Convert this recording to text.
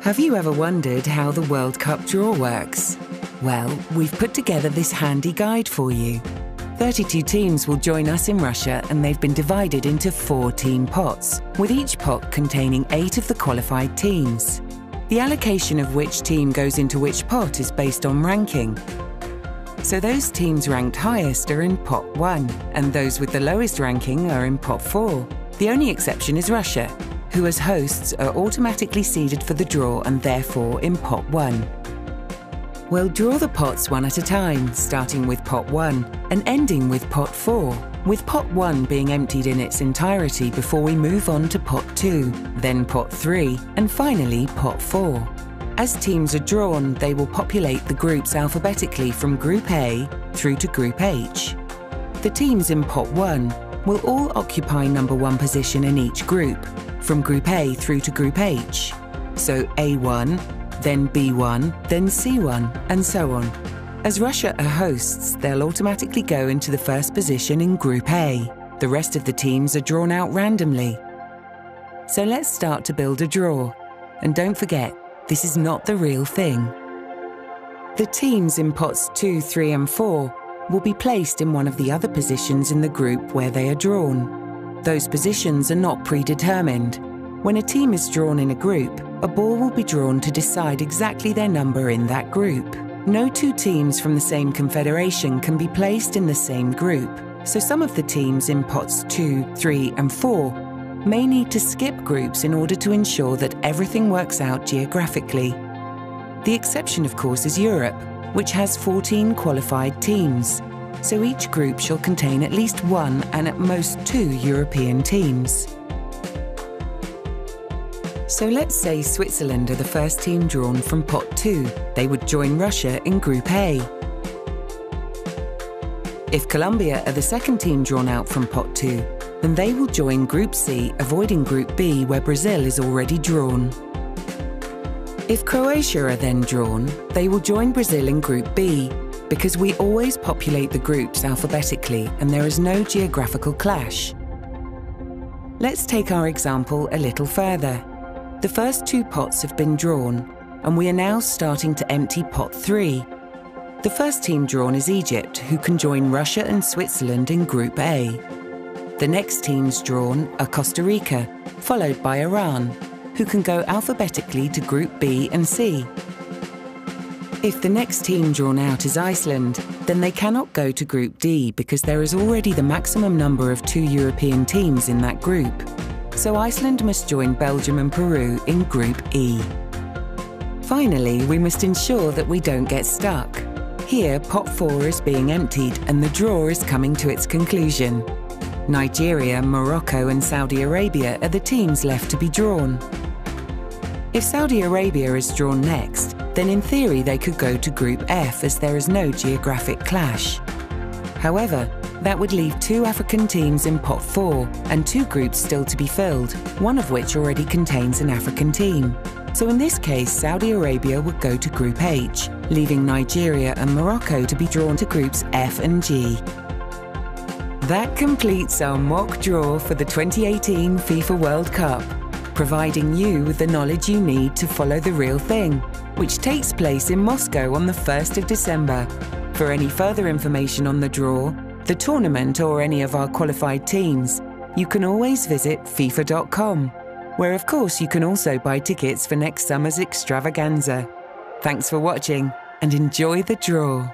Have you ever wondered how the World Cup draw works? Well, we've put together this handy guide for you. 32 teams will join us in Russia, and they've been divided into 4 team pots, with each pot containing 8 of the qualified teams. The allocation of which team goes into which pot is based on ranking. So those teams ranked highest are in pot 1, and those with the lowest ranking are in pot 4. The only exception is Russia, who as hosts are automatically seeded for the draw and therefore in pot 1. We'll draw the pots one at a time, starting with pot 1 and ending with pot 4, with pot 1 being emptied in its entirety before we move on to pot 2, then pot 3, and finally pot 4. As teams are drawn, they will populate the groups alphabetically from Group A through to Group H. The teams in pot 1 will all occupy number 1 position in each group, from Group A through to Group H. So A1, then B1, then C1, and so on. As Russia are hosts, they'll automatically go into the first position in Group A. The rest of the teams are drawn out randomly. So let's start to build a draw. And don't forget, this is not the real thing. The teams in pots 2, 3, and 4 will be placed in one of the other positions in the group where they are drawn. Those positions are not predetermined. When a team is drawn in a group, a ball will be drawn to decide exactly their number in that group. No 2 teams from the same confederation can be placed in the same group, so some of the teams in pots 2, 3, and 4 may need to skip groups in order to ensure that everything works out geographically. The exception, of course, is Europe, which has 14 qualified teams, so each group shall contain at least 1 and at most 2 European teams. So let's say Switzerland are the first team drawn from pot 2. They would join Russia in Group A. If Colombia are the second team drawn out from pot 2, then they will join Group C, avoiding Group B where Brazil is already drawn. If Croatia are then drawn, they will join Brazil in Group B, because we always populate the groups alphabetically and there is no geographical clash. Let's take our example a little further. The first 2 pots have been drawn, and we are now starting to empty pot 3. The first team drawn is Egypt, who can join Russia and Switzerland in Group A. The next teams drawn are Costa Rica, followed by Iran, who can go alphabetically to Group B and C. If the next team drawn out is Iceland, then they cannot go to Group D because there is already the maximum number of 2 European teams in that group. So Iceland must join Belgium and Peru in Group E. Finally, we must ensure that we don't get stuck. Here, pot 4 is being emptied and the draw is coming to its conclusion. Nigeria, Morocco and Saudi Arabia are the teams left to be drawn. If Saudi Arabia is drawn next, then in theory they could go to Group F as there is no geographic clash. However, that would leave 2 African teams in pot 4 and 2 groups still to be filled, one of which already contains an African team. So in this case, Saudi Arabia would go to Group H, leaving Nigeria and Morocco to be drawn to Groups F and G. That completes our mock draw for the 2018 FIFA World Cup, providing you with the knowledge you need to follow the real thing, which takes place in Moscow on the 1st of December. For any further information on the draw, the tournament or any of our qualified teams, you can always visit FIFA.com, where of course you can also buy tickets for next summer's extravaganza. Thanks for watching and enjoy the draw.